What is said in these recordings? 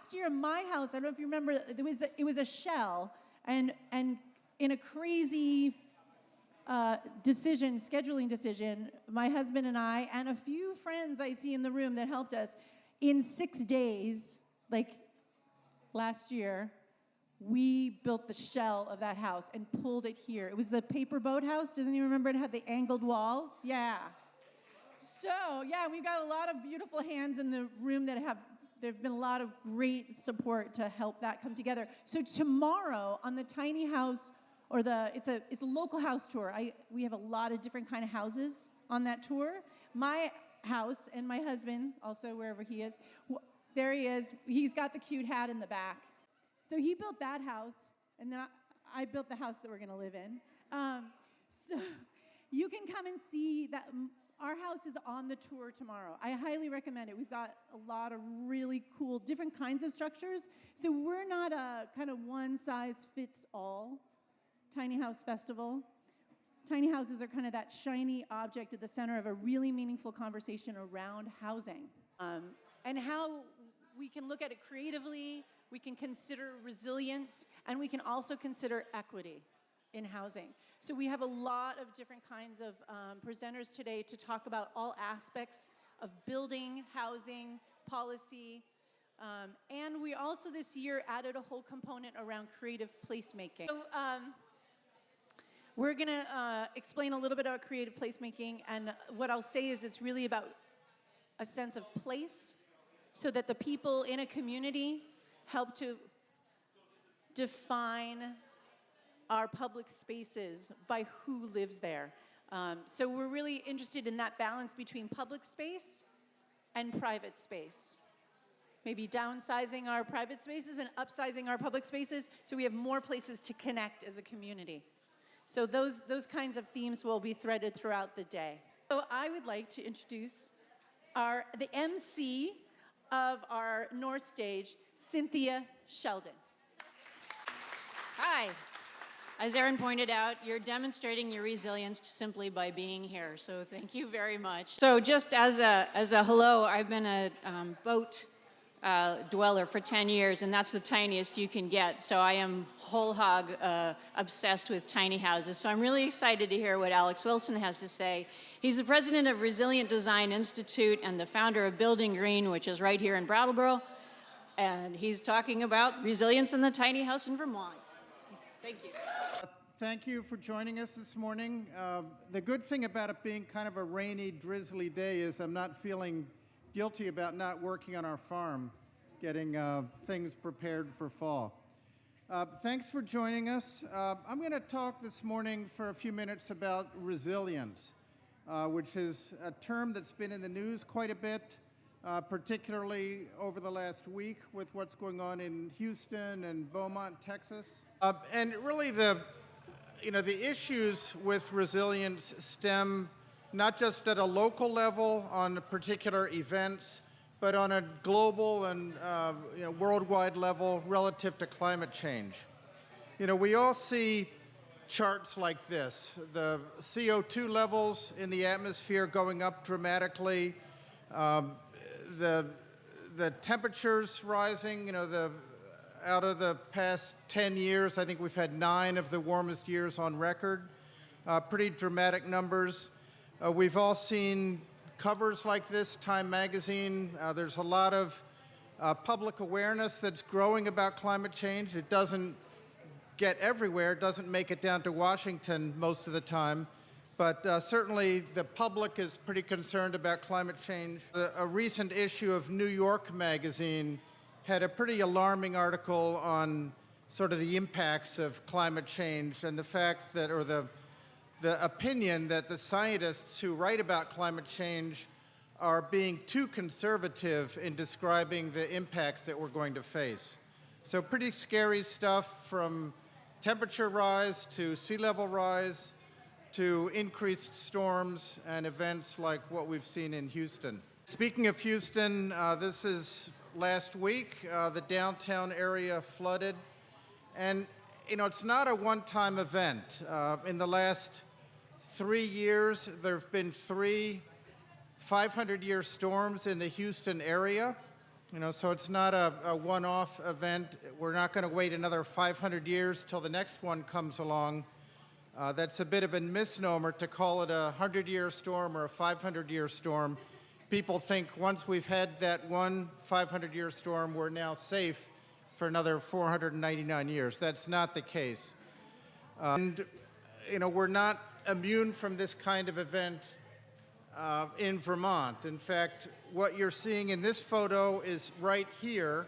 last year, my house, I don't know if you remember, it was a shell, and in a crazy scheduling decision, my husband and I, and a few friends I see in the room that helped us, in 6 days, like last year, we built the shell of that house and pulled it here. It was the paper boat house. Doesn't anyone remember it had the angled walls? Yeah. So, yeah, we've got a lot of beautiful hands in the room there've been a lot of great support to help that come together. So tomorrow on the tiny house, or it's a local house tour. We have a lot of different kind of houses on that tour. My house and my husband, also wherever he is, there he is. He's got the cute hat in the back. So he built that house, and then I built the house that we're going to live in. So you can come and see that. Our house is on the tour tomorrow. I highly recommend it. We've got a lot of really cool, different kinds of structures. So we're not a kind of one-size-fits-all tiny house festival. Tiny houses are kind of that shiny object at the center of a really meaningful conversation around housing. And how we can look at it creatively, we can consider resilience, and we can also consider equity in housing. So we have a lot of different kinds of presenters today to talk about all aspects of building, housing, policy, and we also this year added a whole component around creative placemaking. So we're gonna explain a little bit about creative placemaking, and what I'll say is it's really about a sense of place, so that the people in a community help to define our public spaces by who lives there. So we're really interested in that balance between public space and private space. Maybe downsizing our private spaces and upsizing our public spaces so we have more places to connect as a community. So those kinds of themes will be threaded throughout the day. So I would like to introduce the MC of our North Stage, Cynthia Sheldon. Hi. As Erin pointed out, you're demonstrating your resilience simply by being here, so thank you very much. So just as a hello, I've been a boat dweller for 10 years, and that's the tiniest you can get, so I am whole hog obsessed with tiny houses. So I'm really excited to hear what Alex Wilson has to say. He's the president of Resilient Design Institute and the founder of Building Green, which is right here in Brattleboro, and he's talking about resilience in the tiny house in Vermont. Thank you. Thank you for joining us this morning. The good thing about it being kind of a rainy, drizzly day is I'm not feeling guilty about not working on our farm, getting things prepared for fall. Thanks for joining us. I'm going to talk this morning for a few minutes about resilience, which is a term that's been in the news quite a bit, particularly over the last week with what's going on in Houston and Beaumont, Texas. And really the issues with resilience stem not just at a local level on particular events, but on a global and worldwide level relative to climate change. We all see charts like this, the CO2 levels in the atmosphere going up dramatically, the temperatures rising, out of the past 10 years, I think we've had 9 of the warmest years on record. Pretty dramatic numbers. We've all seen covers like this, Time magazine. There's a lot of public awareness that's growing about climate change. It doesn't get everywhere. It doesn't make it down to Washington most of the time. But certainly the public is pretty concerned about climate change. A recent issue of New York magazine had a pretty alarming article on sort of the impacts of climate change and the fact that, or the opinion that the scientists who write about climate change are being too conservative in describing the impacts that we're going to face. So pretty scary stuff, from temperature rise to sea level rise to increased storms and events like what we've seen in Houston. Speaking of Houston, this is last week, the downtown area flooded. And, it's not a one-time event. In the last 3 years, there have been 3 500-year storms in the Houston area. So it's not a one-off event. We're not going to wait another 500 years till the next one comes along. That's a bit of a misnomer to call it a 100-year storm or a 500-year storm. People think once we've had that one 500-year storm, we're now safe for another 499 years. That's not the case. And we're not immune from this kind of event in Vermont. In fact, what you're seeing in this photo is right here,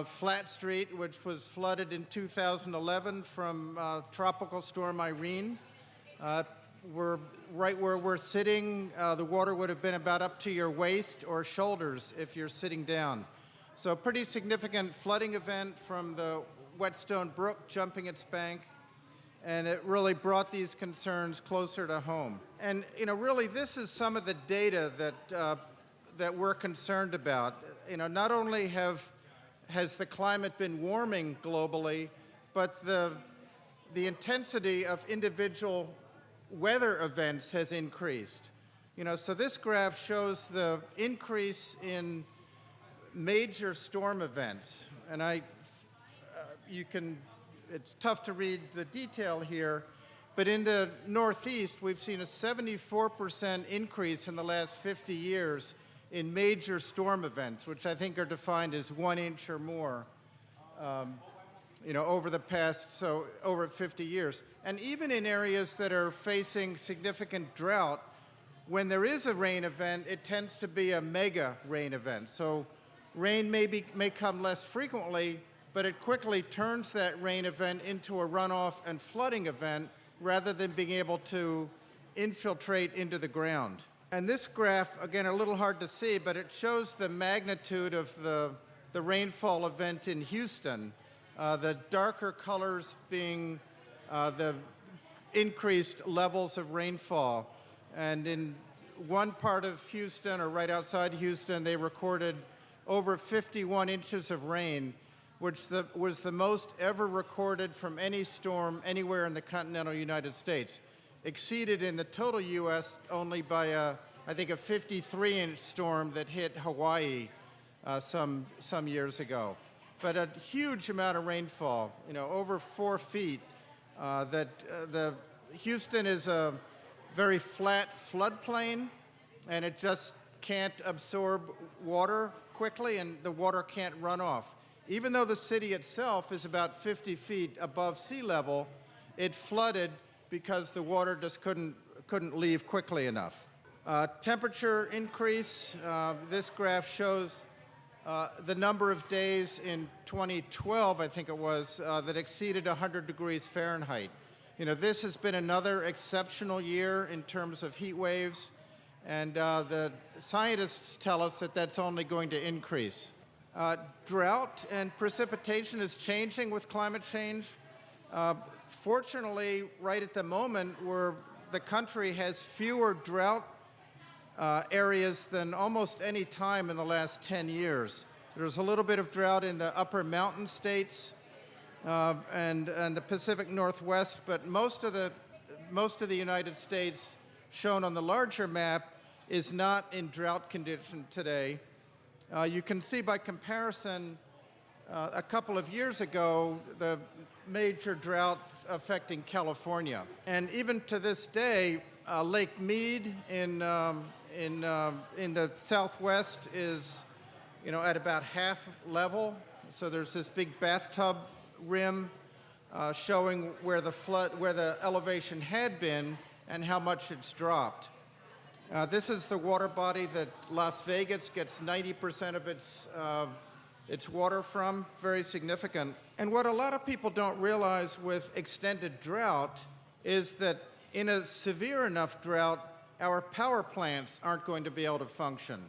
Flat Street, which was flooded in 2011 from Tropical Storm Irene. We're right where we're sitting. The water would have been about up to your waist or shoulders if you're sitting down. So a pretty significant flooding event from the Whetstone Brook jumping its bank. And it really brought these concerns closer to home. And really, this is some of the data that we're concerned about. Not only has the climate been warming globally, but the intensity of individual weather events has increased. So this graph shows the increase in major storm events, and it's tough to read the detail here, but in the Northeast, we've seen a 74% increase in the last 50 years in major storm events, which I think are defined as 1 inch or more, over 50 years. And even in areas that are facing significant drought, when there is a rain event, it tends to be a mega rain event. So rain may come less frequently, but it quickly turns that rain event into a runoff and flooding event rather than being able to infiltrate into the ground. And this graph, again, a little hard to see, but it shows the magnitude of the rainfall event in Houston, the darker colors being the increased levels of rainfall. And in one part of Houston, or right outside Houston, they recorded over 51 inches of rain, which was the most ever recorded from any storm anywhere in the continental United States, exceeded in the total U.S. only by I think a 53-inch storm that hit Hawaii some years ago. But a huge amount of rainfall, over 4 feet. Houston is a very flat floodplain, and it just can't absorb water quickly, and the water can't run off. Even though the city itself is about 50 feet above sea level, it flooded because the water just couldn't leave quickly enough. Temperature increase. This graph shows the number of days in 2012, I think it was, that exceeded 100 degrees Fahrenheit. This has been another exceptional year in terms of heat waves, and the scientists tell us that that's only going to increase. Drought and precipitation is changing with climate change. Fortunately, right at the moment, the country has fewer drought areas than almost any time in the last 10 years. There's a little bit of drought in the upper mountain states and the Pacific Northwest, but most of the United States, shown on the larger map, is not in drought condition today. You can see by comparison, a couple of years ago, the major drought affecting California. And even to this day, Lake Mead in the southwest is, at about half level. So there's this big bathtub rim showing where the elevation had been and how much it's dropped. This is the water body that Las Vegas gets 90% of its water from, very significant. And what a lot of people don't realize with extended drought is that in a severe enough drought, our power plants aren't going to be able to function.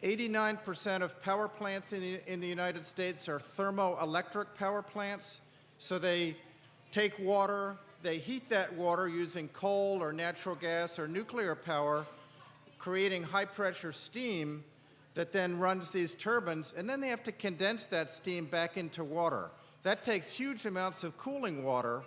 89% of power plants in the United States are thermoelectric power plants, so they take water, they heat that water using coal or natural gas or nuclear power, creating high-pressure steam that then runs these turbines, and then they have to condense that steam back into water. That takes huge amounts of cooling water,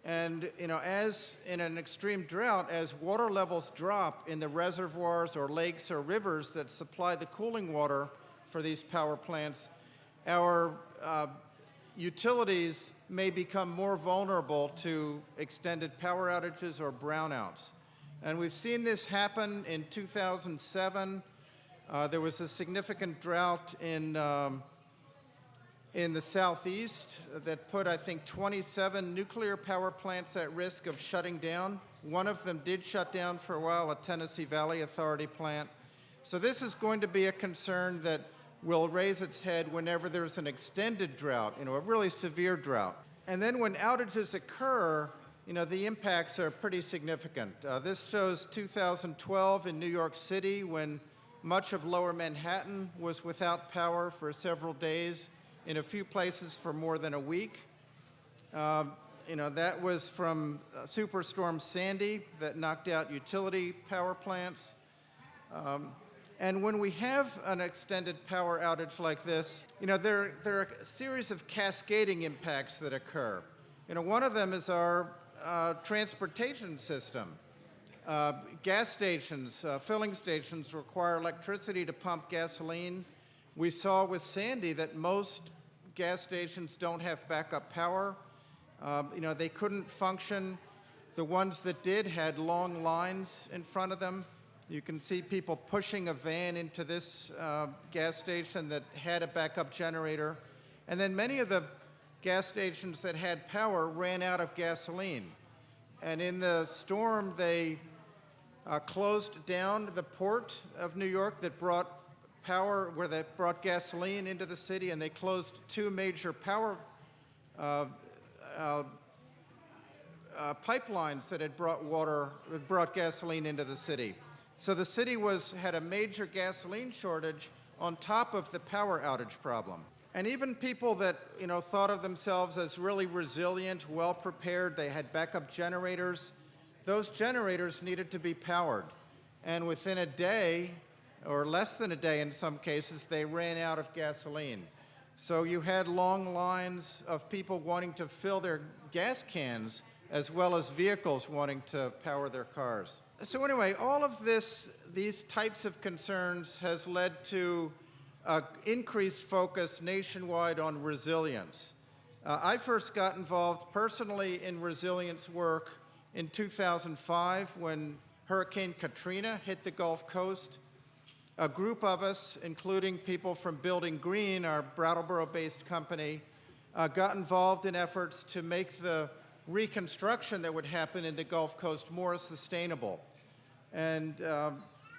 and as in an extreme drought, as water levels drop in the reservoirs or lakes or rivers that supply the cooling water for these power plants, our utilities may become more vulnerable to extended power outages or brownouts. And we've seen this happen in 2007. There was a significant drought in the southeast that put, I think, 27 nuclear power plants at risk of shutting down. One of them did shut down for a while, a Tennessee Valley Authority plant. So this is going to be a concern that will raise its head whenever there's an extended drought, a really severe drought. And then when outages occur, the impacts are pretty significant. This shows 2012 in New York City when much of lower Manhattan was without power for several days, in a few places for more than a week. That was from Superstorm Sandy that knocked out utility power plants. And when we have an extended power outage like this, there are a series of cascading impacts that occur. One of them is our transportation system. Gas stations, filling stations require electricity to pump gasoline. We saw with Sandy that most gas stations don't have backup power. They couldn't function. The ones that did had long lines in front of them. You can see people pushing a van into this gas station that had a backup generator. And then many of the gas stations that had power ran out of gasoline. And in the storm, they closed down the port of New York that brought power, where they brought gasoline into the city, and they closed two major power pipelines that had brought gasoline into the city. So the city had a major gasoline shortage on top of the power outage problem. And even people that thought of themselves as really resilient, well prepared, they had backup generators, those generators needed to be powered. And within a day, or less than a day in some cases, they ran out of gasoline. So you had long lines of people wanting to fill their gas cans as well as vehicles wanting to power their cars. So anyway, all of these types of concerns has led to increased focus nationwide on resilience. I first got involved personally in resilience work in 2005 when Hurricane Katrina hit the Gulf Coast. A group of us, including people from Building Green, our Brattleboro-based company, got involved in efforts to make the reconstruction that would happen in the Gulf Coast more sustainable. And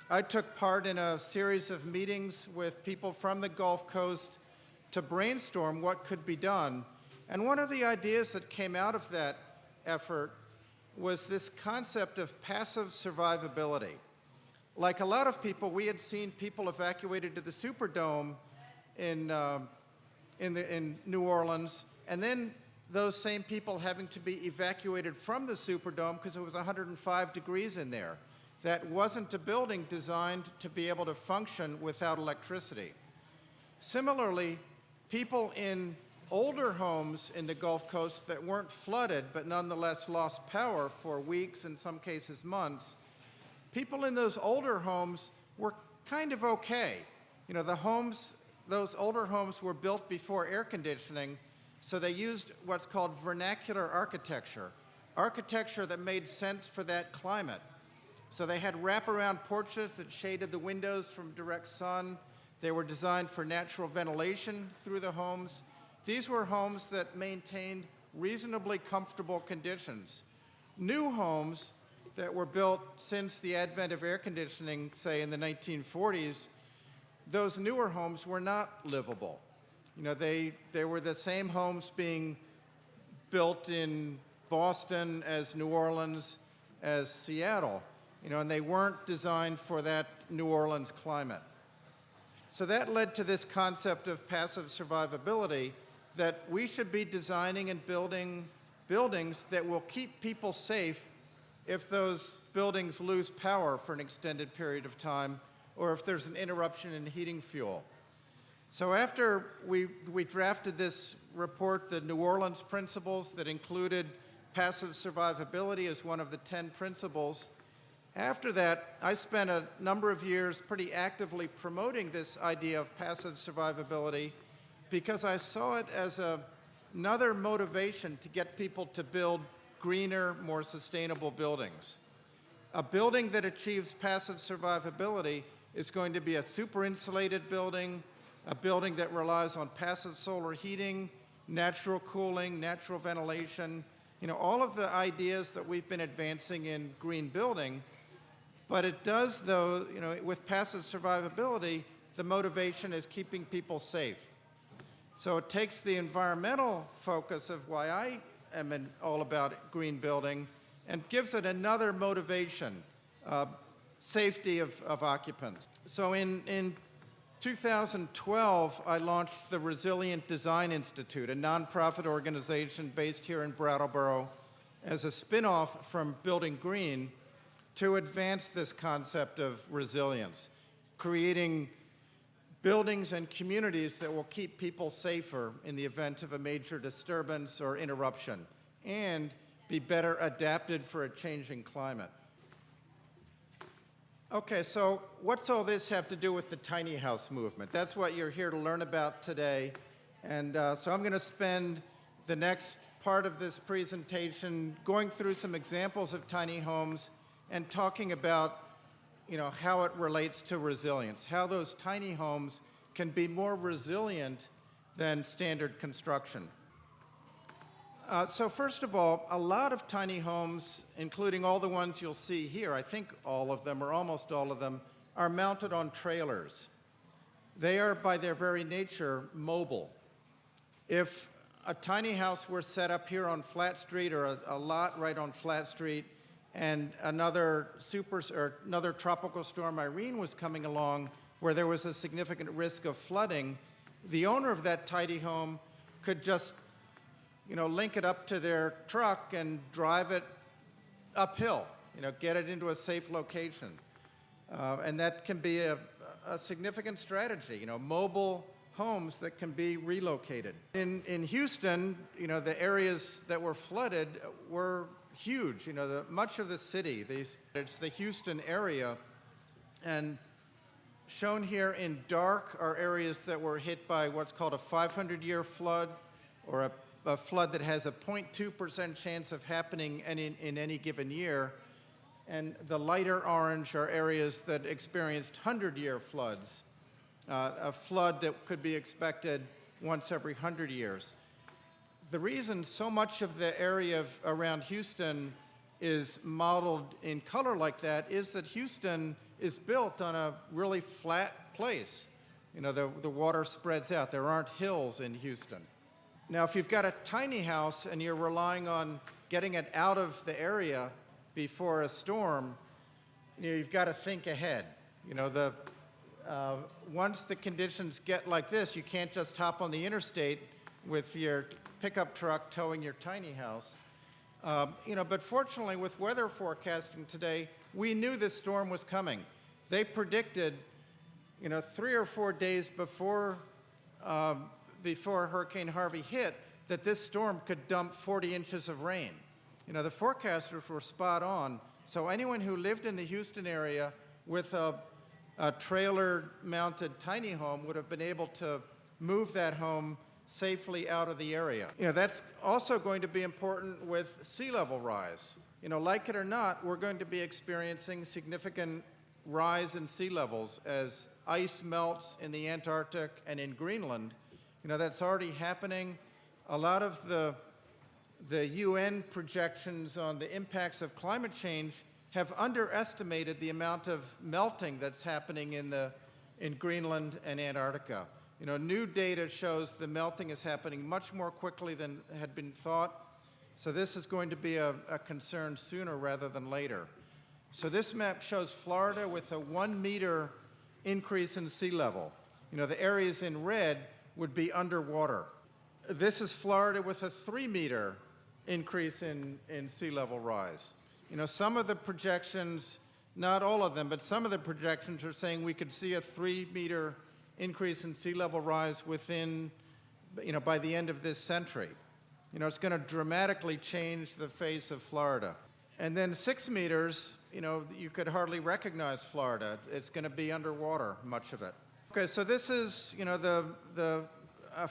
I took part in a series of meetings with people from the Gulf Coast to brainstorm what could be done. And one of the ideas that came out of that effort was this concept of passive survivability. Like a lot of people, we had seen people evacuated to the Superdome in New Orleans, and then those same people having to be evacuated from the Superdome because it was 105 degrees in there. That wasn't a building designed to be able to function without electricity. Similarly, people in older homes in the Gulf Coast that weren't flooded but nonetheless lost power for weeks, in some cases months, people in those older homes were kind of okay. Those older homes were built before air conditioning, so they used what's called vernacular architecture that made sense for that climate. So they had wraparound porches that shaded the windows from direct sun. They were designed for natural ventilation through the homes. These were homes that maintained reasonably comfortable conditions. New homes that were built since the advent of air conditioning, say in the 1940s, those newer homes were not livable. They were the same homes being built in Boston as New Orleans as Seattle, and they weren't designed for that New Orleans climate. So that led to this concept of passive survivability, that we should be designing and building buildings that will keep people safe if those buildings lose power for an extended period of time, or if there's an interruption in heating fuel. So after we drafted this report, the New Orleans Principles, that included passive survivability as one of the 10 principles, After that, I spent a number of years pretty actively promoting this idea of passive survivability because I saw it as another motivation to get people to build greener, more sustainable buildings. A building that achieves passive survivability is going to be a super insulated building, a building that relies on passive solar heating, natural cooling, natural ventilation, all of the ideas that we've been advancing in green building. But it does, though, with passive survivability, the motivation is keeping people safe. So it takes the environmental focus of why I am all about green building and gives it another motivation, safety of occupants. So in 2012, I launched the Resilient Design Institute, a nonprofit organization based here in Brattleboro as a spin-off from Building Green to advance this concept of resilience, creating buildings and communities that will keep people safer in the event of a major disturbance or interruption, and be better adapted for a changing climate. Okay, so what's all this have to do with the tiny house movement? That's what you're here to learn about today. And so I'm going to spend the next part of this presentation going through some examples of tiny homes and talking about how it relates to resilience, how those tiny homes can be more resilient than standard construction. So first of all, a lot of tiny homes, including all the ones you'll see here, I think all of them or almost all of them, are mounted on trailers. They are, by their very nature, mobile. If a tiny house were set up here on Flat Street or a lot right on Flat Street and another tropical storm Irene was coming along where there was a significant risk of flooding, the owner of that tiny home could just link it up to their truck and drive it uphill, get it into a safe location. And that can be a significant strategy, mobile homes that can be relocated. In Houston, the areas that were flooded were huge. Much of the city, it's the Houston area. And shown here in dark are areas that were hit by what's called a 500-year flood, or a flood that has a 0.2% chance of happening in any given year. And the lighter orange are areas that experienced 100-year floods, a flood that could be expected once every 100 years. The reason so much of the area around Houston is modeled in color like that is that Houston is built on a really flat place. The water spreads out. There aren't hills in Houston. Now, if you've got a tiny house and you're relying on getting it out of the area before a storm, you've got to think ahead. Once the conditions get like this, you can't just hop on the interstate with your pickup truck towing your tiny house. But fortunately, with weather forecasting today, we knew this storm was coming. They predicted, 3 or 4 days before Hurricane Harvey hit, that this storm could dump 40 inches of rain. The forecasters were spot on. So anyone who lived in the Houston area with a trailer-mounted tiny home would have been able to move that home safely out of the area. That's also going to be important with sea level rise. Like it or not, we're going to be experiencing significant rise in sea levels as ice melts in the Antarctic and in Greenland. That's already happening. A lot of the UN projections on the impacts of climate change have underestimated the amount of melting that's happening in Greenland and Antarctica. New data shows the melting is happening much more quickly than had been thought. So this is going to be a concern sooner rather than later. So this map shows Florida with a 1 meter increase in sea level. The areas in red would be underwater. This is Florida with a 3 meter increase in sea level rise. Some of the projections, not all of them, but some of the projections are saying we could see a 3 meter increase in sea level rise within, by the end of this century. It's going to dramatically change the face of Florida. And then 6 meters, you could hardly recognize Florida. It's going to be underwater, much of it. Okay, so this is, the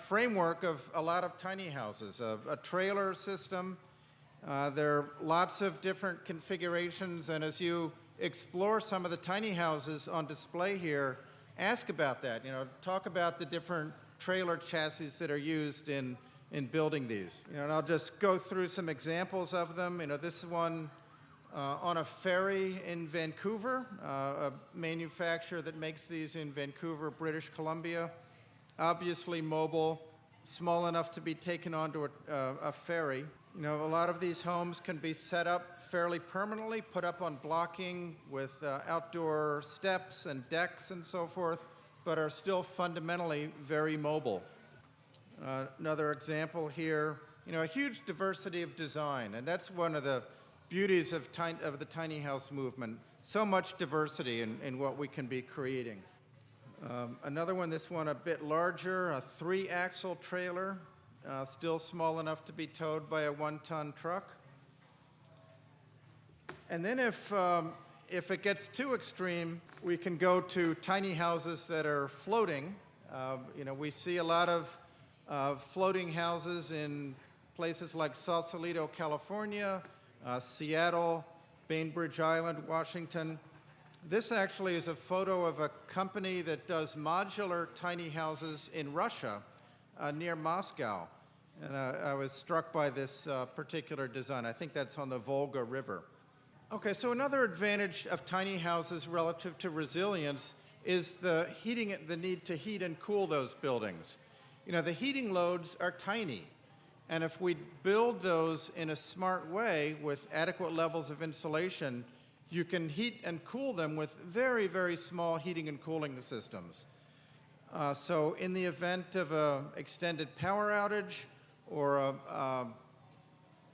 framework of a lot of tiny houses, a trailer system. There are lots of different configurations, and as you explore some of the tiny houses on display here, ask about that. Talk about the different trailer chassis that are used in building these. And I'll just go through some examples of them. This one on a ferry in Vancouver, a manufacturer that makes these in Vancouver, British Columbia. Obviously mobile, small enough to be taken onto a ferry. A lot of these homes can be set up fairly permanently, put up on blocking with outdoor steps and decks and so forth, but are still fundamentally very mobile. Another example here, a huge diversity of design, and that's one of the beauties of the tiny house movement. So much diversity in what we can be creating. Another one, this one a bit larger, a 3-axle trailer, still small enough to be towed by a 1-ton truck. And then if it gets too extreme, we can go to tiny houses that are floating. We see a lot of floating houses in places like Sausalito, California, Seattle, Bainbridge Island, Washington. This actually is a photo of a company that does modular tiny houses in Russia, near Moscow. And I was struck by this particular design. I think that's on the Volga River. Okay, so another advantage of tiny houses relative to resilience is the need to heat and cool those buildings. The heating loads are tiny. And if we build those in a smart way with adequate levels of insulation, you can heat and cool them with very, very small heating and cooling systems. So in the event of an extended power outage or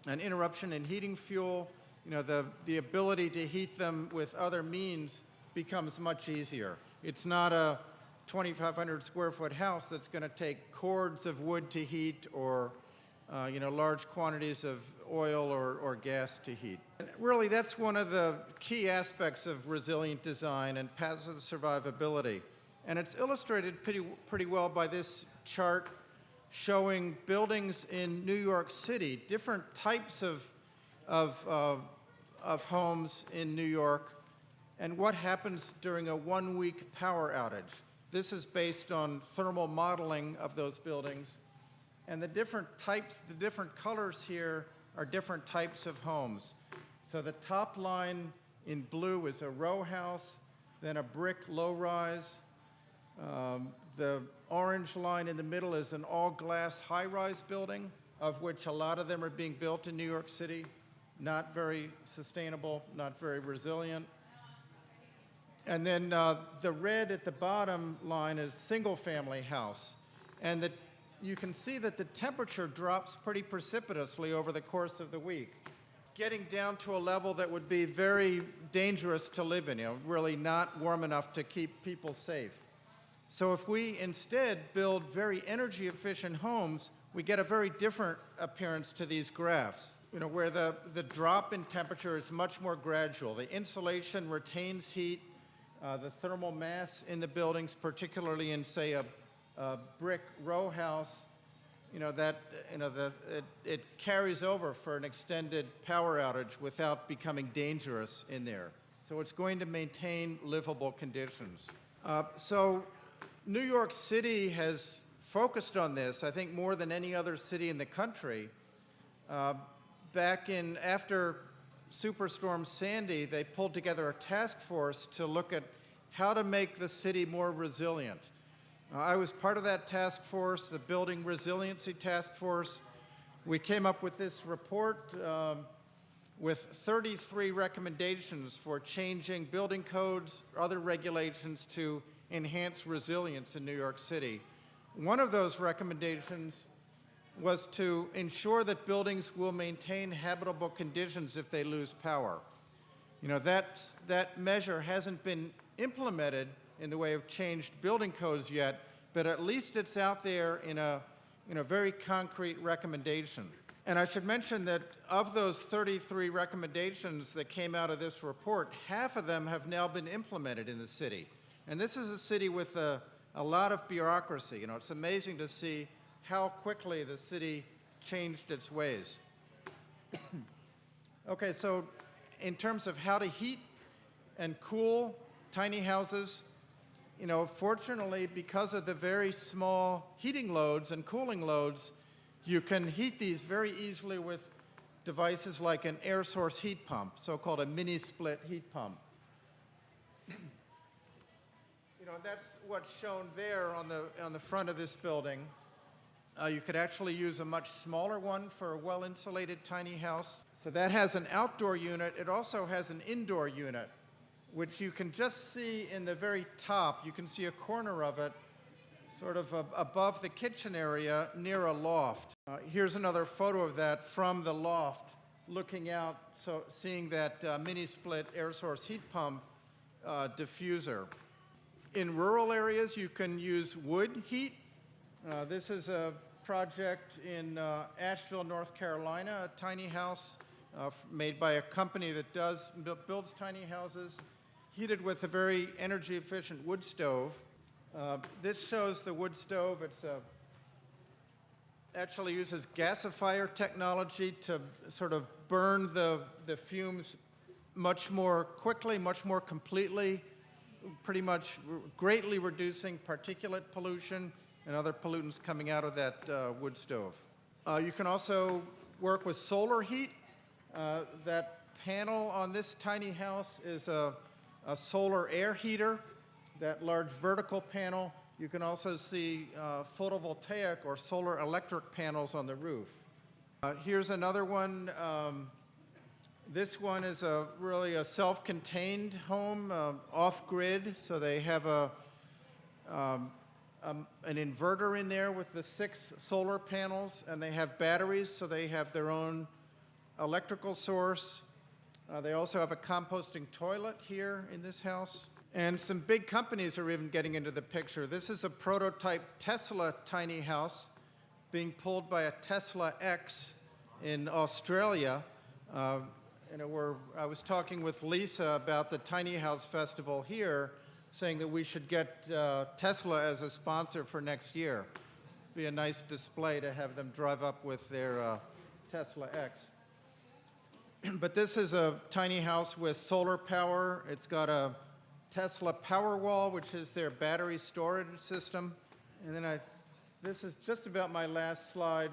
an interruption in heating fuel, the ability to heat them with other means becomes much easier. It's not a 2,500 square foot house that's going to take cords of wood to heat or large quantities of oil or gas to heat. And really, that's one of the key aspects of resilient design and passive survivability. And it's illustrated pretty well by this chart showing buildings in New York City, different types of homes in New York, and what happens during a 1-week power outage. This is based on thermal modeling of those buildings. And the different colors here are different types of homes. So the top line in blue is a row house, then a brick low-rise. The orange line in the middle is an all-glass high-rise building, of which a lot of them are being built in New York City. Not very sustainable, not very resilient. And then the red at the bottom line is single-family house. And you can see that the temperature drops pretty precipitously over the course of the week, getting down to a level that would be very dangerous to live in, really not warm enough to keep people safe. So if we instead build very energy-efficient homes, we get a very different appearance to these graphs, where the drop in temperature is much more gradual. The insulation retains heat, the thermal mass in the buildings, particularly in, say, a brick row house, it carries over for an extended power outage without becoming dangerous in there. So it's going to maintain livable conditions. So New York City has focused on this, I think, more than any other city in the country. After Superstorm Sandy, they pulled together a task force to look at how to make the city more resilient. I was part of that task force, the Building Resiliency Task Force. We came up with this report with 33 recommendations for changing building codes, other regulations to enhance resilience in New York City. One of those recommendations was to ensure that buildings will maintain habitable conditions if they lose power. That measure hasn't been implemented in the way of changed building codes yet, but at least it's out there in a very concrete recommendation. And I should mention that of those 33 recommendations that came out of this report, half of them have now been implemented in the city. And this is a city with a lot of bureaucracy. You know, it's amazing to see how quickly the city changed its ways. Okay, so in terms of how to heat and cool tiny houses, you know, fortunately, because of the very small heating loads and cooling loads, you can heat these very easily with devices like an air source heat pump, so-called a mini split heat pump. You know, that's what's shown there on the front of this building. You could actually use a much smaller one for a well-insulated tiny house. So that has an outdoor unit. It also has an indoor unit, which you can just see in the very top. You can see a corner of it, sort of above the kitchen area near a loft. Here's another photo of that from the loft, looking out, so seeing that mini split air source heat pump diffuser. In rural areas, you can use wood heat. This is a project in Asheville, North Carolina, a tiny house made by a company that builds tiny houses, heated with a very energy efficient wood stove. This shows the wood stove. It's actually uses gasifier technology to sort of burn the fumes much more quickly, much more completely, pretty much greatly reducing particulate pollution and other pollutants coming out of that wood stove. You can also work with solar heat. That panel on this tiny house is a solar air heater. That large vertical panel, you can also see photovoltaic or solar electric panels on the roof. Here's another one. This one is really a self-contained home, off-grid, so they have an inverter in there with the 6 solar panels, and they have batteries, so they have their own electrical source. They also have a composting toilet here in this house. And some big companies are even getting into the picture. This is a prototype Tesla tiny house being pulled by a Tesla X in Australia. I was talking with Lisa about the Tiny House Festival here, saying that we should get Tesla as a sponsor for next year. Be a nice display to have them drive up with their Tesla X. But this is a tiny house with solar power. It's got a Tesla Powerwall, which is their battery storage system. And then this is just about my last slide,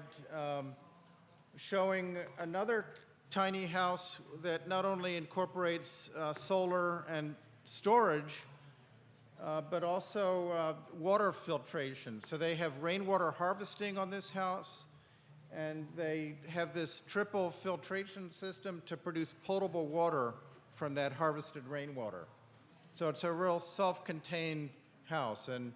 showing another tiny house that not only incorporates solar and storage, but also water filtration. So they have rainwater harvesting on this house, and they have this triple filtration system to produce potable water from that harvested rainwater. So it's a real self-contained house. And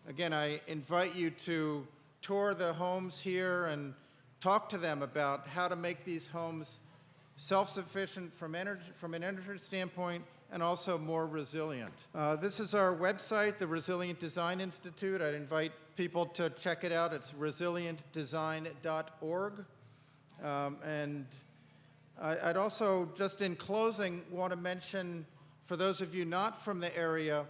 again, I invite you to tour the homes here and talk to them about how to make these homes self-sufficient from an energy standpoint and also more resilient. This is our website, the Resilient Design Institute. I'd invite people to check it out. It's resilientdesign.org. And I'd also, just in closing, want to mention, for those of you not from the area,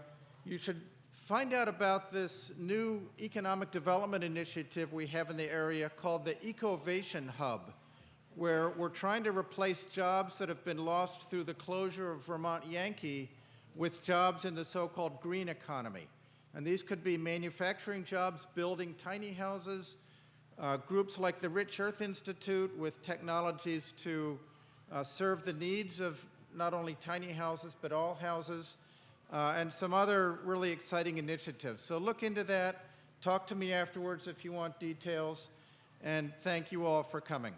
you should find out about this new economic development initiative we have in the area called the Ecovation Hub, where we're trying to replace jobs that have been lost through the closure of Vermont Yankee with jobs in the so-called green economy. And these could be manufacturing jobs, building tiny houses, groups like the Rich Earth Institute with technologies to serve the needs of not only tiny houses, but all houses, and some other really exciting initiatives. So look into that. Talk to me afterwards if you want details. And thank you all for coming.